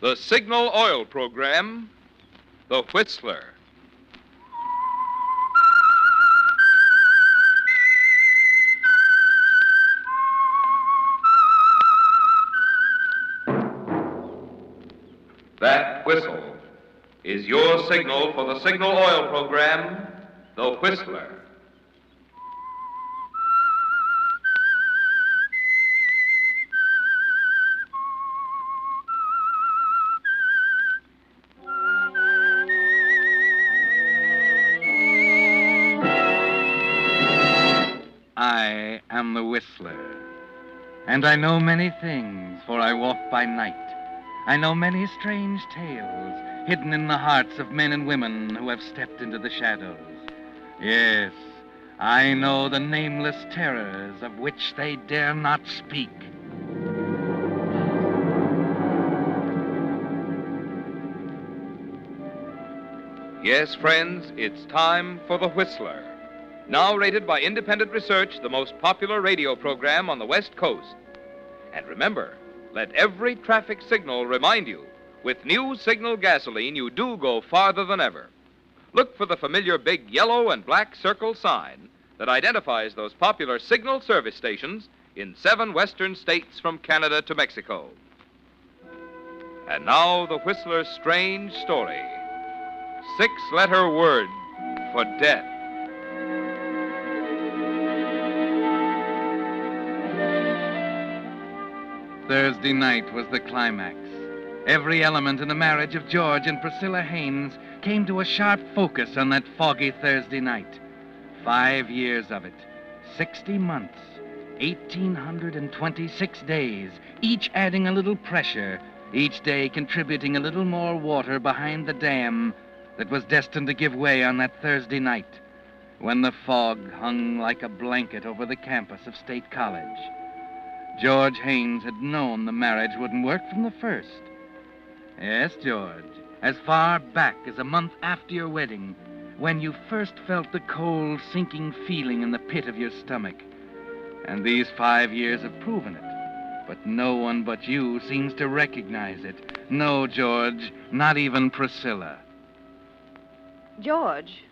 The Signal Oil Program, The Whistler. That whistle is your signal for the Signal Oil Program, The Whistler. I am the Whistler, and I know many things, for I walk by night. I know many strange tales hidden in the hearts of men and women who have stepped into the shadows. Yes, I know the nameless terrors of which they dare not speak. Yes, friends, it's time for The Whistler. Now rated by independent research, the most popular radio program on the West Coast. And remember, let every traffic signal remind you, with new Signal gasoline, you do go farther than ever. Look for the familiar big yellow and black circle sign that identifies those popular Signal service stations in 7 western states from Canada to Mexico. And now, the Whistler's strange story. 6-letter word for death. Thursday night was the climax. Every element in the marriage of George and Priscilla Haynes came to a sharp focus on that foggy Thursday night. 5 years of it, 60 months, 1,826 days, each adding a little pressure, each day contributing a little more water behind the dam that was destined to give way on that Thursday night, when the fog hung like a blanket over the campus of State College. George Haynes had known the marriage wouldn't work from the first. Yes, George, as far back as a month after your wedding, when you first felt the cold, sinking feeling in the pit of your stomach. And these 5 years have proven it. But no one but you seems to recognize it. No, George, not even Priscilla. George.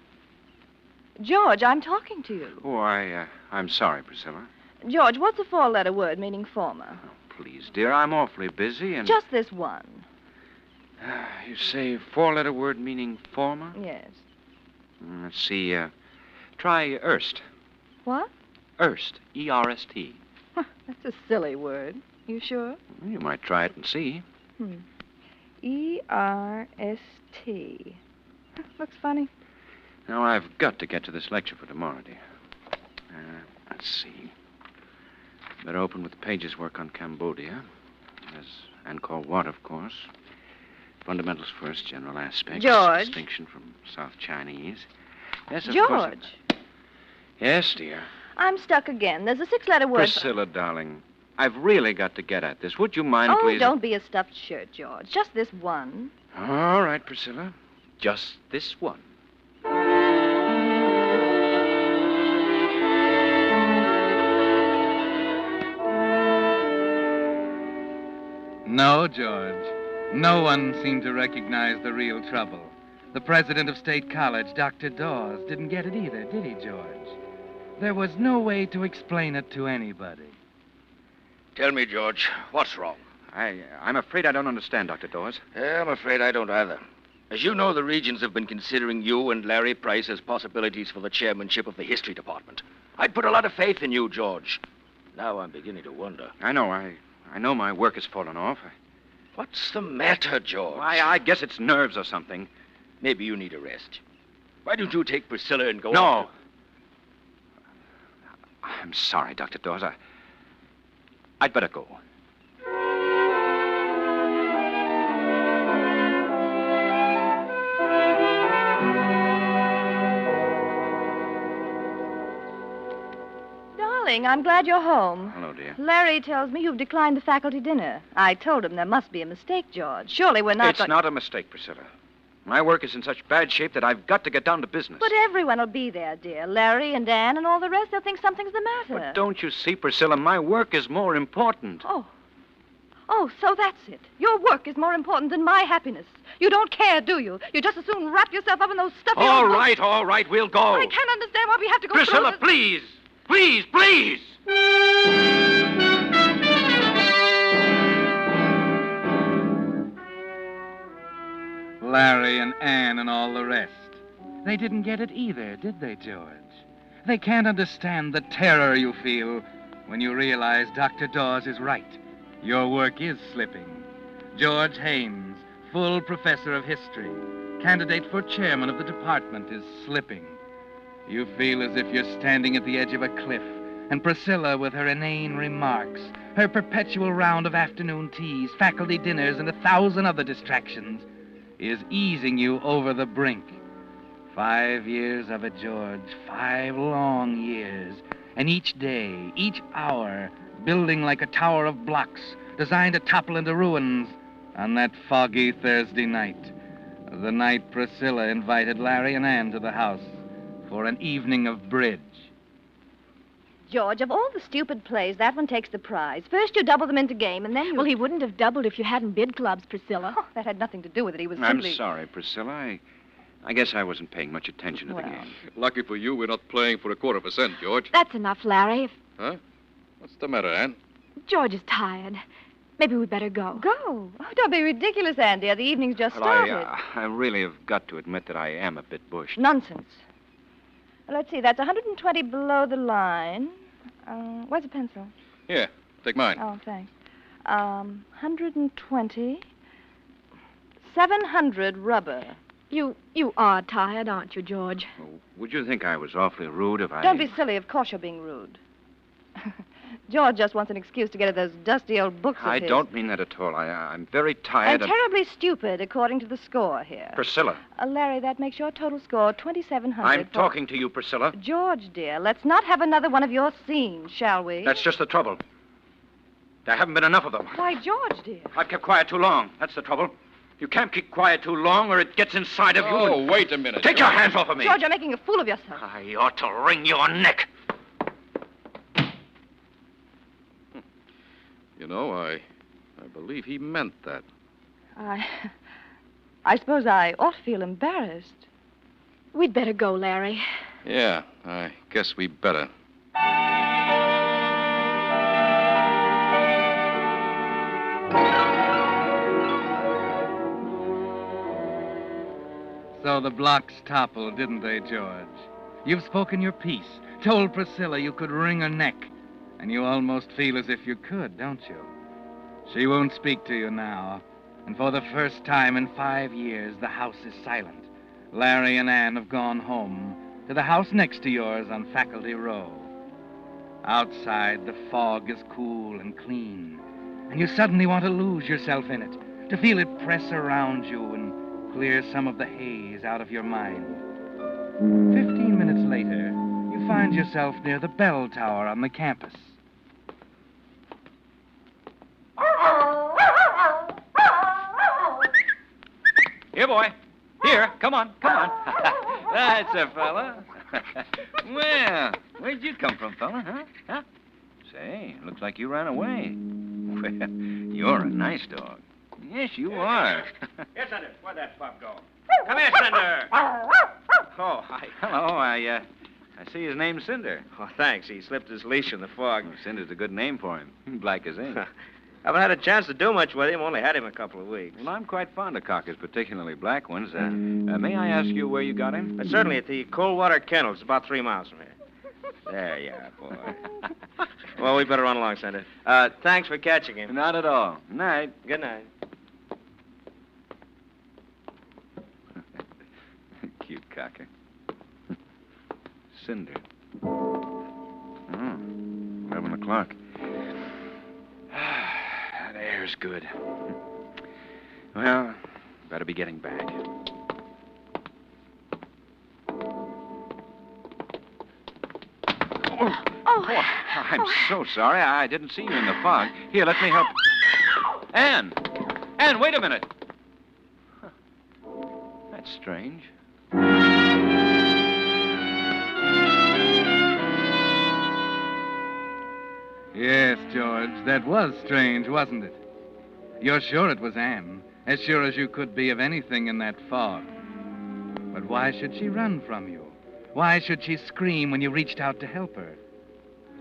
George, I'm talking to you. Oh, I'm sorry, Priscilla. George, what's a 4-letter word meaning former? Oh, please, dear, I'm awfully busy and... Just this one. You say 4-letter word meaning former? Yes. Let's see, try Erst. What? Erst, E-R-S-T. That's a silly word. You sure? You might try it and see. E-R-S-T. Looks funny. Now, I've got to get to this lecture for tomorrow, dear. Let's see. Better open with Page's work on Cambodia. There's Angkor Wat, of course. Fundamentals first, general aspects. George. Distinction from South Chinese. Yes, of George. course. Yes, dear. I'm stuck again. There's a 6-letter word. Priscilla, darling, I've really got to get at this. Would you mind, Oh, please? don't be a stuffed shirt, George. Just this one. All right, Priscilla. Just this one. No, George. No one seemed to recognize the real trouble. The president of State College, Dr. Dawes, didn't get it either, did he, George? There was no way to explain it to anybody. Tell me, George, what's wrong? I'm afraid I don't understand, Dr. Dawes. I'm afraid I don't either. As you know, the Regents have been considering you and Larry Price as possibilities for the chairmanship of the history department. I'd put a lot of faith in you, George. Now I'm beginning to wonder. I know my work has fallen off. What's the matter, George? I guess it's nerves or something. Maybe you need a rest. Why don't you take Priscilla and go No. on? I'm sorry, Dr. Dawes. I'd better go. Darling, I'm glad you're home. Hello, dear. Larry tells me you've declined the faculty dinner. I told him there must be a mistake, George. Surely we're not... It's not a mistake, Priscilla. My work is in such bad shape that I've got to get down to business. But everyone will be there, dear. Larry and Ann and all the rest. They'll think something's the matter. But don't you see, Priscilla, my work is more important. Oh, Oh, so that's it. Your work is more important than my happiness. You don't care, do you? You just as soon wrap yourself up in those stuffy All old books. right, we'll go. I can't understand why we have to go Priscilla, through this. please. Larry and Ann and all the rest. They didn't get it either, did they, George? They can't understand the terror you feel when you realize Dr. Dawes is right. Your work is slipping. George Haynes, full professor of history, candidate for chairman of the department, is slipping. You feel as if you're standing at the edge of a cliff, and Priscilla, with her inane remarks, her perpetual round of afternoon teas, faculty dinners, and 1,000 other distractions, is easing you over the brink. 5 years of it, George, 5 long years. And each day, each hour, building like a tower of blocks, designed to topple into ruins on that foggy Thursday night. The night Priscilla invited Larry and Ann to the house for an evening of bridge. George, of all the stupid plays, that one takes the prize. First you double them into game, and then you... Well, he wouldn't have doubled if you hadn't bid clubs, Priscilla. Oh, that had nothing to do with it. He was I'm simply... sorry, Priscilla. I guess I wasn't paying much attention to the game. Lucky for you, we're not playing for 1/4%, George. That's enough, Larry. Huh? What's the matter, Ann? George is tired. Maybe we'd better go. Go? Oh, don't be ridiculous, Ann, dear. The evening's just started. I really have got to admit that I am a bit bushed. Nonsense. Well, let's see. That's 120 below the line. Where's the pencil? Here, take mine. Oh, thanks. 120. 700 rubber. You are tired, aren't you, George? Oh, would you think I was awfully rude if I... Don't be silly. Of course you're being rude. George just wants an excuse to get at those dusty old books of I his. don't mean that at all. I'm very tired And terribly stupid, according to the score here. Priscilla, Larry, that makes your total score 2,700. I'm talking to you, Priscilla. George, dear, let's not have another one of your scenes, shall we? That's just the trouble. There haven't been enough of them. Why, George, dear. I've kept quiet too long. That's the trouble. You can't keep quiet too long or it gets inside of you. Oh, wait a minute. Take your hands off of me. George, you're making a fool of yourself. I ought to wring your neck. You know, I believe he meant that. I suppose I ought to feel embarrassed. We'd better go, Larry. Yeah, I guess we better. So the blocks toppled, didn't they, George? You've spoken your piece, told Priscilla you could wring her neck, and you almost feel as if you could, don't you? She won't speak to you now, and for the first time in 5 years, the house is silent. Larry and Ann have gone home to the house next to yours on Faculty Row. Outside, the fog is cool and clean, and you suddenly want to lose yourself in it, to feel it press around you and clear some of the haze out of your mind. 15 minutes later, you find yourself near the bell tower on the campus. Here, boy. Here, come on. That's a fella. Well, where'd you come from, fella, huh? Say, looks like you ran away. Well, you're a nice dog. Yes, you are. Yes, Senator. Where'd that pup go? Come here, Cinder. Oh, hi. Hello, I see his name's Cinder. Oh, thanks. He slipped his leash in the fog. Oh, Cinder's a good name for him. Black as ink. Haven't had a chance to do much with him. Only had him a couple of weeks. Well, I'm quite fond of cockers, particularly black ones. May I ask you where you got him? Certainly at the Coldwater Kennels. It's about 3 miles from here. There you are, boy. Well, we better run along, Senator. Thanks for catching him. Not at all. Night. Good night. Cute cocker. Cinder. Oh, 11 o'clock. That air's good. Well, better be getting back. Oh, I'm so sorry. I didn't see you in the fog. Here, let me help. Ann! Ann, wait a minute. Huh. That's strange. Yes, George, that was strange, wasn't it? You're sure it was Anne, as sure as you could be of anything in that fog. But why should she run from you? Why should she scream when you reached out to help her?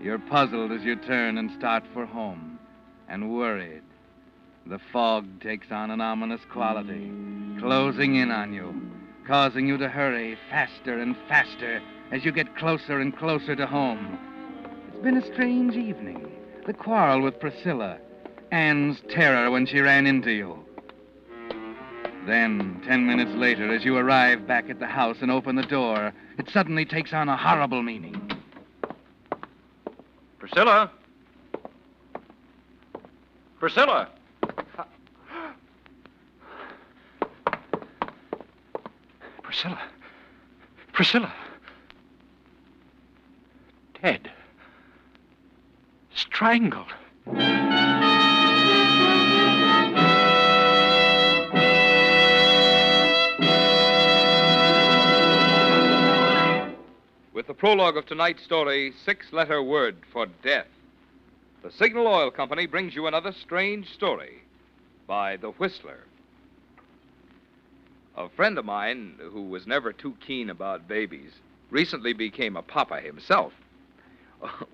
You're puzzled as you turn and start for home, and worried. The fog takes on an ominous quality, closing in on you, causing you to hurry faster and faster as you get closer and closer to home. It's been a strange evening. The quarrel with Priscilla, Anne's terror when she ran into you. Then, 10 minutes later, as you arrive back at the house and open the door, it suddenly takes on a horrible meaning. Priscilla? Priscilla? Priscilla? Priscilla? Dead. Strangled. With the prologue of tonight's story, 6-letter word for death. The Signal Oil Company brings you another strange story by The Whistler. A friend of mine, who was never too keen about babies, recently became a papa himself.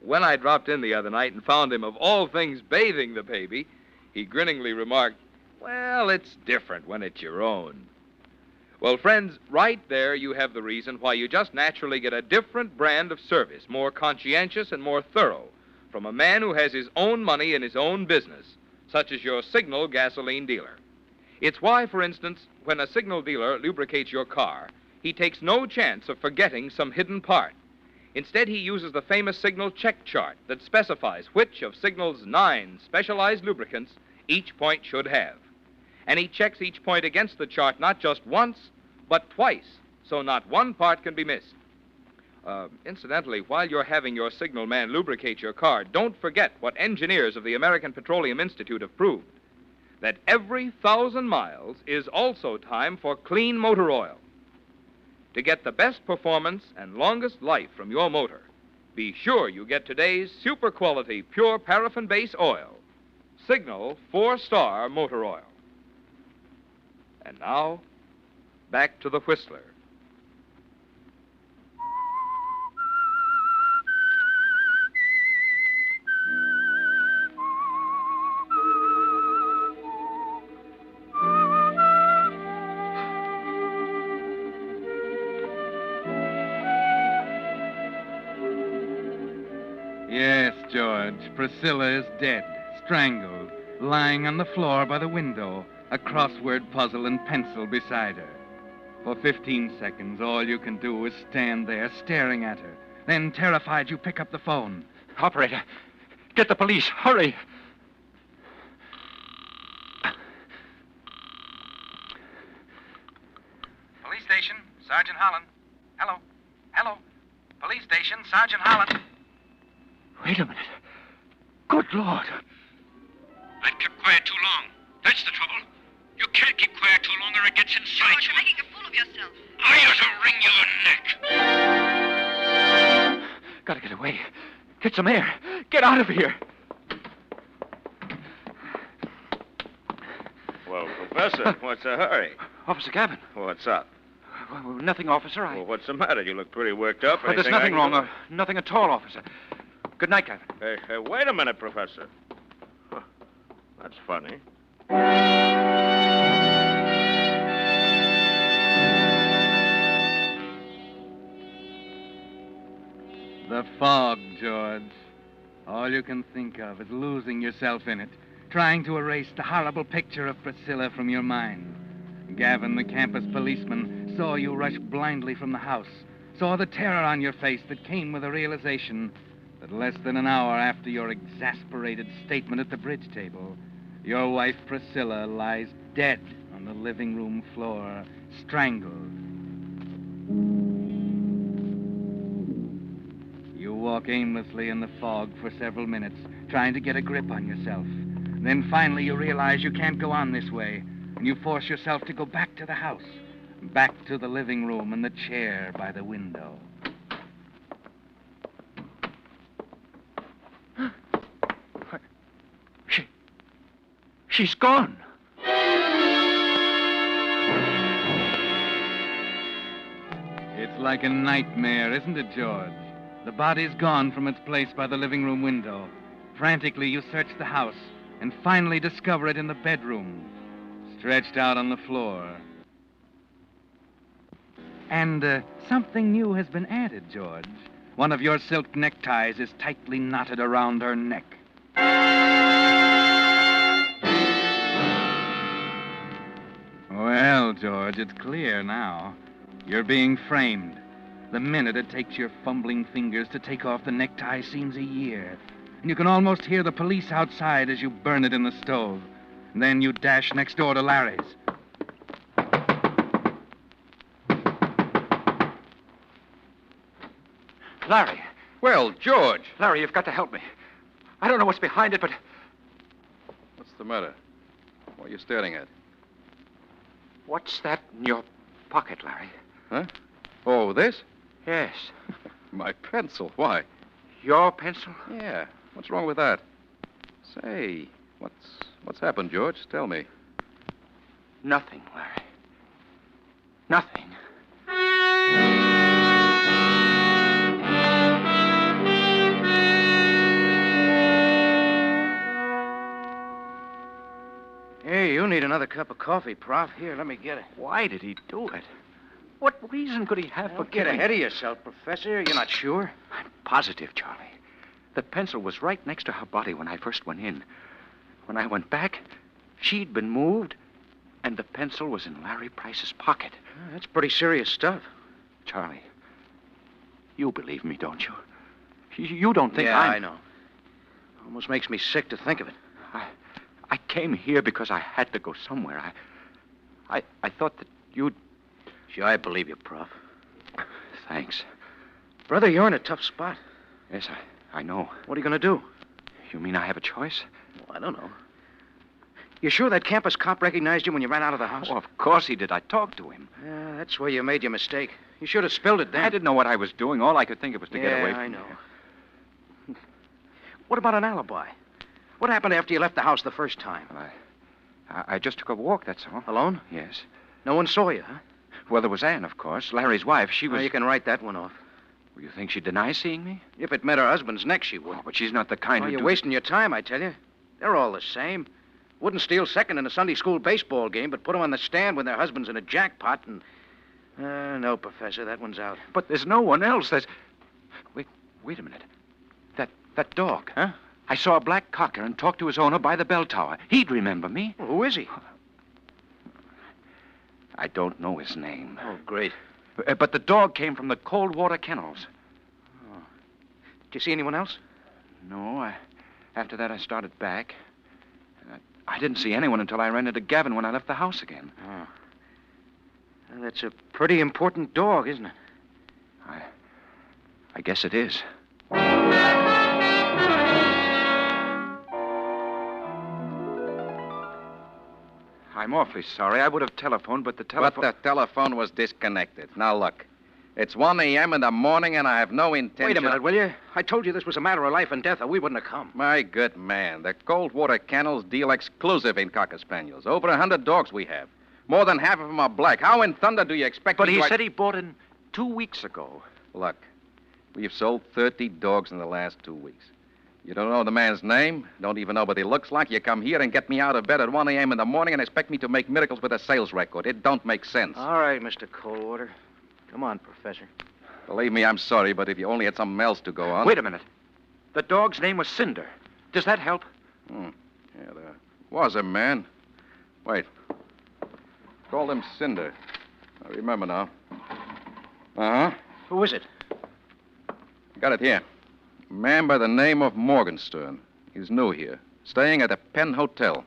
When I dropped in the other night and found him, of all things, bathing the baby, he grinningly remarked, "Well, it's different when it's your own." Well, friends, right there you have the reason why you just naturally get a different brand of service, more conscientious and more thorough, from a man who has his own money in his own business, such as your Signal gasoline dealer. It's why, for instance, when a Signal dealer lubricates your car, he takes no chance of forgetting some hidden part. Instead, he uses the famous Signal check chart that specifies which of Signal's 9 specialized lubricants each point should have. And he checks each point against the chart not just once, but twice, so not one part can be missed. Incidentally, while you're having your Signal man lubricate your car, don't forget what engineers of the American Petroleum Institute have proved, that every 1,000 miles is also time for clean motor oil. To get the best performance and longest life from your motor, be sure you get today's super quality pure paraffin base oil, Signal 4-star motor oil. And now, back to the Whistler. Yes, George, Priscilla is dead, strangled, lying on the floor by the window, a crossword puzzle and pencil beside her. For 15 seconds, all you can do is stand there staring at her. Then, terrified, you pick up the phone. Operator, get the police. Hurry. Police station, Sergeant Holland. Hello. Hello. Police station, Sergeant Holland. Wait a minute. Good Lord. I've kept quiet too long. That's the trouble. You can't keep quiet too long or it gets inside George, you. you're making a fool of yourself. I ought to wring your neck. Gotta get away. Get some air. Get out of here. Well, Professor, what's the hurry? Officer Gavin. What's up? Well, nothing, officer. Well, what's the matter? You look pretty worked up. There's Anything I nothing can wrong. do? Nothing at all, officer. Good night, Gavin. Hey, wait a minute, Professor. Huh, that's funny. The fog, George. All you can think of is losing yourself in it, trying to erase the horrible picture of Priscilla from your mind. Gavin, the campus policeman, saw you rush blindly from the house, saw the terror on your face that came with the realization that less than an hour after your exasperated statement at the bridge table, your wife Priscilla lies dead on the living room floor, strangled. You walk aimlessly in the fog for several minutes, trying to get a grip on yourself. Then finally you realize you can't go on this way, and you force yourself to go back to the house, back to the living room and the chair by the window. She's gone. It's like a nightmare, isn't it, George? The body's gone from its place by the living room window. Frantically, you search the house and finally discover it in the bedroom, stretched out on the floor. And something new has been added, George. One of your silk neckties is tightly knotted around her neck. Well, George, it's clear now. You're being framed. The minute it takes your fumbling fingers to take off the necktie seems a year. And you can almost hear the police outside as you burn it in the stove. And then you dash next door to Larry's. Larry. Well, George. Larry, you've got to help me. I don't know what's behind it, but... What's the matter? What are you staring at? What's that in your pocket, Larry? Huh? Oh, this? Yes. My pencil. Why? Your pencil? Yeah. What's wrong with that? Say, what's happened, George? Tell me. Nothing, Larry. Nothing. Hey, you need another cup of coffee, Prof. Here, let me get it. Why did he do it? What reason could he have for Don't get killing? ahead of yourself, Professor. You're not sure? I'm positive, Charlie. The pencil was right next to her body when I first went in. When I went back, she'd been moved, and the pencil was in Larry Price's pocket. That's pretty serious stuff. Charlie, you believe me, don't you? You don't think Yeah, I'm... I know. Almost makes me sick to think of it. I came here because I had to go somewhere. I thought that you'd... Sure, I believe you, Prof. Thanks. Brother, you're in a tough spot. Yes, I know. What are you going to do? You mean I have a choice? Well, I don't know. You sure that campus cop recognized you when you ran out of the house? Oh, of course he did. I talked to him. Yeah, that's where you made your mistake. You should have spilled it then. I didn't know what I was doing. All I could think of was to get away from I know. here. What about an alibi? What happened after you left the house the first time? Well, I just took a walk, that's all. Alone? Yes. No one saw you, huh? Well, there was Anne, of course, Larry's wife. She was... Well, you can write that one off. You think she'd deny seeing me? If it met her husband's neck, she would. Oh, but she's not the kind Oh, who... you're wasting your time, I tell you. They're all the same. Wouldn't steal second in a Sunday school baseball game, but put them on the stand when their husband's in a jackpot and... no, Professor, that one's out. But there's no one else. There's... Wait a minute. That dog. Huh? I saw a black cocker and talked to his owner by the bell tower. He'd remember me. Well, who is he? I don't know his name. Oh, great. But the dog came from the cold water kennels. Oh. Did you see anyone else? No, after that I started back. I didn't see anyone until I ran into Gavin when I left the house again. Oh. Well, that's a pretty important dog, isn't it? I guess it is. I'm awfully sorry. I would have telephoned, but the telephone... But the telephone was disconnected. Now, look. It's 1 a.m. in the morning, and I have no intention... Wait a minute, will you? I told you this was a matter of life and death, or we wouldn't have come. My good man, the cold water kennels deal exclusive in Cocker Spaniels. Over 100 dogs we have. More than half of them are black. How in thunder do you expect But me he to... said he bought in 2 weeks ago. Look, we've sold 30 dogs in the last 2 weeks. You don't know the man's name, don't even know what he looks like. You come here and get me out of bed at 1 a.m. in the morning and expect me to make miracles with a sales record. It don't make sense. All right, Mr. Coldwater. Come on, Professor. Believe me, I'm sorry, but if you only had something else to go on... Wait a minute. The dog's name was Cinder. Does that help? Yeah, there was a man. Wait. Called him Cinder. I remember now. Uh-huh. Who is it? Got it here. A man by the name of Morgenstern. He's new here. Staying at the Penn Hotel.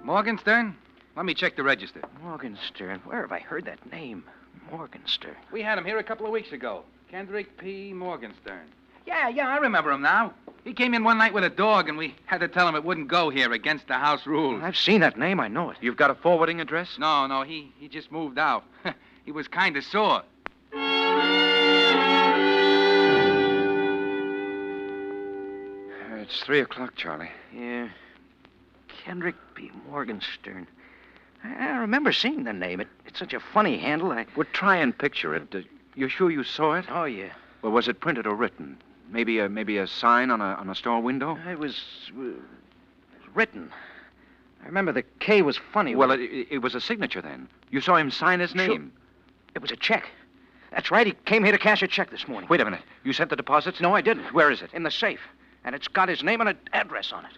Morgenstern? Let me check the register. Morgenstern. Where have I heard that name? Morgenstern. We had him here a couple of weeks ago. Kendrick P. Morgenstern. Yeah, I remember him now. He came in one night with a dog, and we had to tell him it wouldn't go here against the house rules. I've seen that name. I know it. You've got a forwarding address? No, he just moved out. He was kind of sore. It's 3 o'clock, Charlie. Yeah. Kendrick B. Morgenstern. I remember seeing the name. It's such a funny handle. Well, try and picture it. You sure you saw it? Oh, yeah. Well, was it printed or written? Maybe a sign on a store window? It was written. I remember the K was funny. Well, it was a signature then. You saw him sign his name. Sure. It was a check. That's right. He came here to cash a check this morning. Wait a minute. You sent the deposits? No, I didn't. Where is it? In the safe. And it's got his name and an address on it.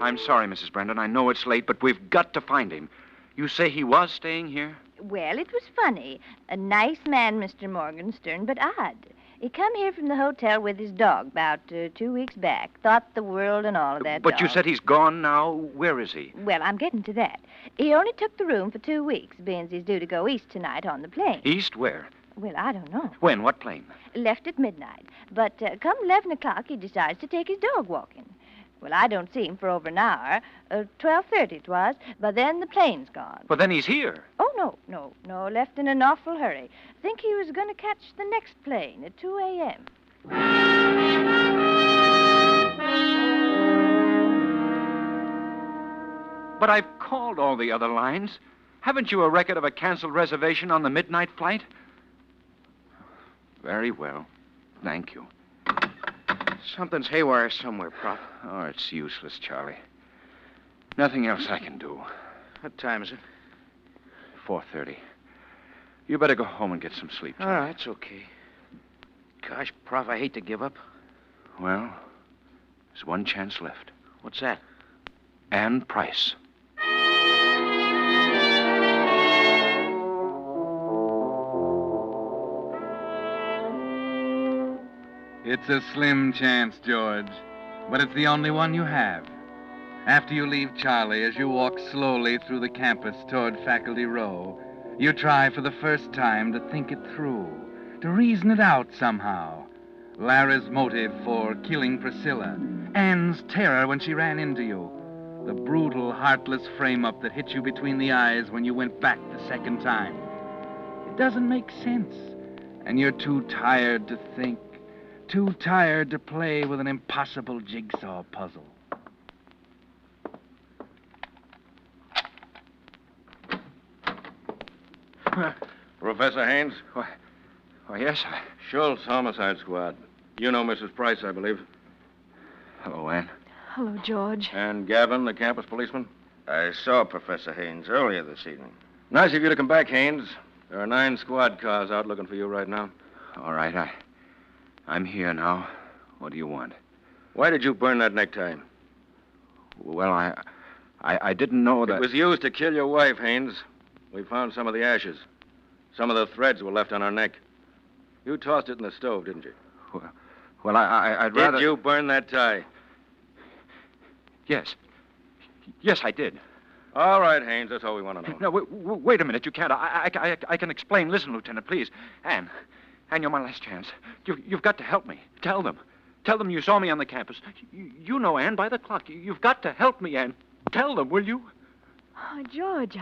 I'm sorry, Mrs. Brandon. I know it's late, but we've got to find him. You say he was staying here? Well, it was funny. A nice man, Mr. Morgenstern, but odd. He come here from the hotel with his dog about 2 weeks back. Thought the world and all of that. But dog. you said he's gone now. Where is he? Well, I'm getting to that. He only took the room for 2 weeks, being he's due to go east tonight on the plane. East where? Well, I don't know. When? What plane? Left at midnight. But come 11 o'clock, he decides to take his dog walking. Well, I don't see him for over an hour. 12:30 it was. But then the plane's gone. Well, then he's here. Oh, no. Left in an awful hurry. Think he was going to catch the next plane at 2 a.m. But I've called all the other lines. Haven't you a record of a canceled reservation on the midnight flight? Very well. Thank you. Something's haywire somewhere, Prop. Oh, it's useless, Charlie. Nothing else I can do. What time is it? 4:30. You better go home and get some sleep, Oh, Charlie. that's okay. Gosh, Prof, I hate to give up. Well, there's one chance left. What's that? Ann Price. It's a slim chance, George, but it's the only one you have. After you leave Charlie, as you walk slowly through the campus toward Faculty Row, you try for the first time to think it through, to reason it out somehow. Larry's motive for killing Priscilla, Ann's terror when she ran into you, the brutal, heartless frame-up that hit you between the eyes when you went back the second time. It doesn't make sense, and you're too tired to think. Too tired to play with an impossible jigsaw puzzle. Professor Haynes? Why, yes, Schultz, Homicide Squad. You know Mrs. Price, I believe. Hello, Ann. Hello, George. And Gavin, the campus policeman? I saw Professor Haynes earlier this evening. Nice of you to come back, Haynes. There are 9 squad cars out looking for you right now. All right, I'm here now. What do you want? Why did you burn that necktie? Well, I didn't know that... It was used to kill your wife, Haynes. We found some of the ashes. Some of the threads were left on her neck. You tossed it in the stove, didn't you? Well, I'd rather... Did you burn that tie? Yes. Yes, I did. All right, Haynes, that's all we want to know. No, wait a minute. You can't. I can explain. Listen, Lieutenant, please. Ann, you're my last chance. You've got to help me. Tell them. Tell them you saw me on the campus. You know, Ann, by the clock. You've got to help me, Ann. Tell them, will you? Oh, George,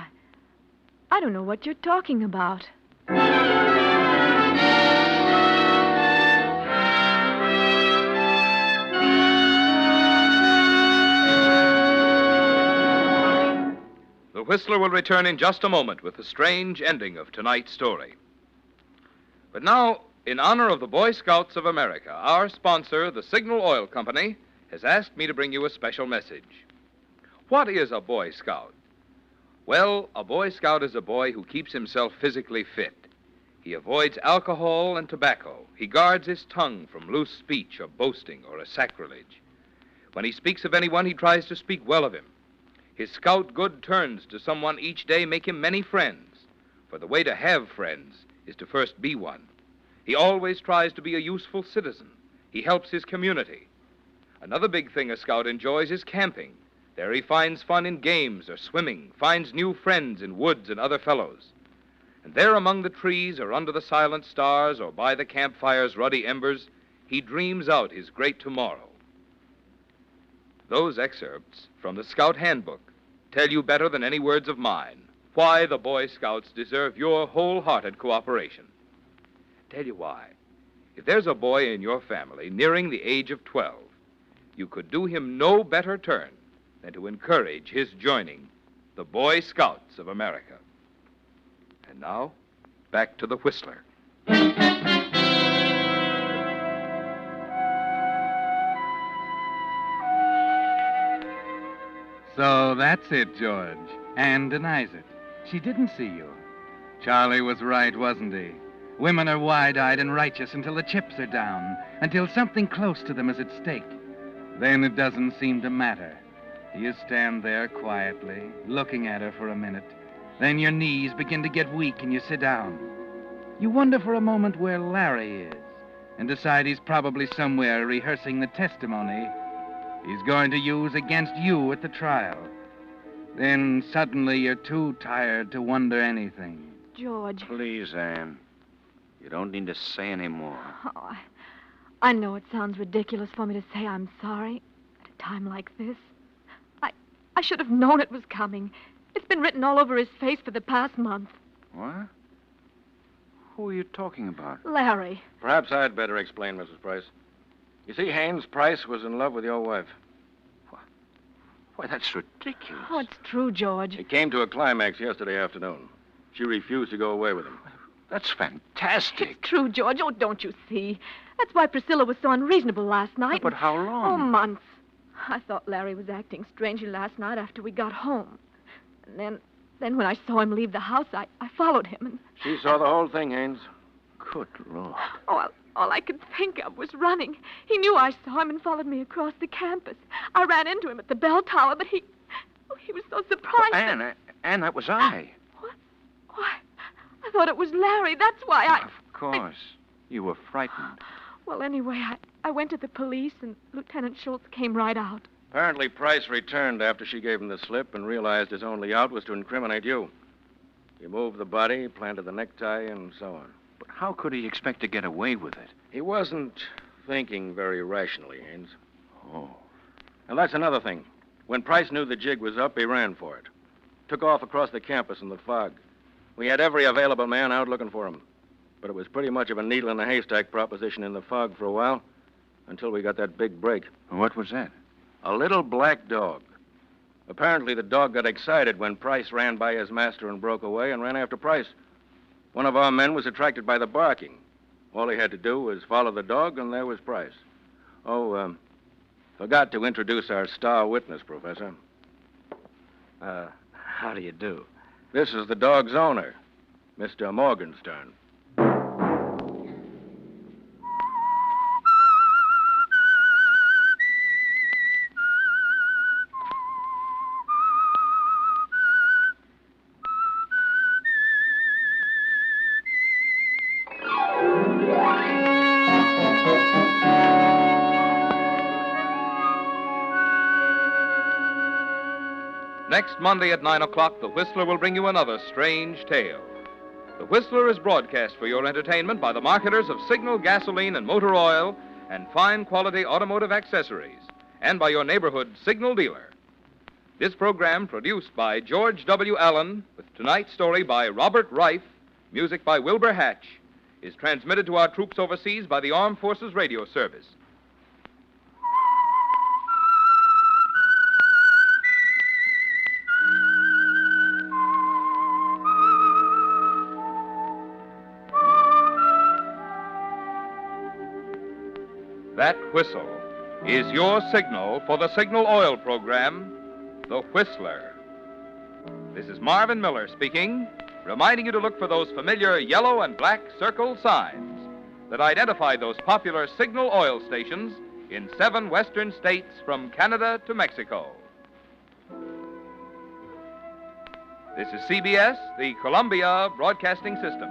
I don't know what you're talking about. The Whistler will return in just a moment with the strange ending of tonight's story. But now, in honor of the Boy Scouts of America, our sponsor, the Signal Oil Company, has asked me to bring you a special message. What is a Boy Scout? Well, a Boy Scout is a boy who keeps himself physically fit. He avoids alcohol and tobacco. He guards his tongue from loose speech or boasting or a sacrilege. When he speaks of anyone, he tries to speak well of him. His scout good turns to someone each day make him many friends, for the way to have friends is to first be one. He always tries to be a useful citizen. He helps his community. Another big thing a scout enjoys is camping. There he finds fun in games or swimming, finds new friends in woods and other fellows. And there among the trees or under the silent stars or by the campfire's ruddy embers, he dreams out his great tomorrow. Those excerpts from the Scout Handbook tell you better than any words of mine why the Boy Scouts deserve your wholehearted cooperation. Tell you why. If there's a boy in your family nearing the age of 12, you could do him no better turn than to encourage his joining the Boy Scouts of America. And now, back to the Whistler. So that's it, George. Anne denies it. She didn't see you. Charlie was right, wasn't he? Women are wide-eyed and righteous until the chips are down, until something close to them is at stake. Then it doesn't seem to matter. You stand there quietly, looking at her for a minute. Then your knees begin to get weak and you sit down. You wonder for a moment where Larry is and decide he's probably somewhere rehearsing the testimony he's going to use against you at the trial. Then suddenly you're too tired to wonder anything. George. Please, Anne. You don't need to say any more. Oh, I know it sounds ridiculous for me to say I'm sorry at a time like this. I should have known it was coming. It's been written all over his face for the past month. What? Who are you talking about? Larry. Perhaps I'd better explain, Mrs. Price. You see, Haynes Price was in love with your wife. Why, that's ridiculous. Oh, it's true, George. It came to a climax yesterday afternoon. She refused to go away with him. That's fantastic. It's true, George. Oh, don't you see? That's why Priscilla was so unreasonable last night. But how long? Oh, months. I thought Larry was acting strangely last night after we got home. And then when I saw him leave the house, I followed him and... She saw the whole thing, Haynes. Good Lord. Oh, all I could think of was running. He knew I saw him and followed me across the campus. I ran into him at the bell tower, but he was so surprised. Oh, Anne, that was I. What? Why, I thought it was Larry. That's why I... Of course. You were frightened. Well, anyway, I went to the police, and Lieutenant Schultz came right out. Apparently, Price returned after she gave him the slip and realized his only out was to incriminate you. He moved the body, planted the necktie, and so on. But how could he expect to get away with it? He wasn't thinking very rationally, Haynes. Oh. Now, that's another thing. When Price knew the jig was up, he ran for it. Took off across the campus in the fog. We had every available man out looking for him. But it was pretty much of a needle in a haystack proposition in the fog for a while, until we got that big break. What was that? A little black dog. Apparently, the dog got excited when Price ran by his master and broke away and ran after Price. One of our men was attracted by the barking. All he had to do was follow the dog, and there was Price. Forgot to introduce our star witness, Professor. How do you do? This is the dog's owner, Mr. Morgenstern. Next Monday at 9 o'clock, The Whistler will bring you another strange tale. The Whistler is broadcast for your entertainment by the marketers of Signal gasoline and motor oil and fine quality automotive accessories, and by your neighborhood Signal dealer. This program, produced by George W. Allen, with tonight's story by Robert Reif, music by Wilbur Hatch, is transmitted to our troops overseas by the Armed Forces Radio Service. That whistle is your signal for the Signal Oil program, The Whistler. This is Marvin Miller speaking, reminding you to look for those familiar yellow and black circle signs that identify those popular Signal Oil stations in 7 western states from Canada to Mexico. This is CBS, the Columbia Broadcasting System.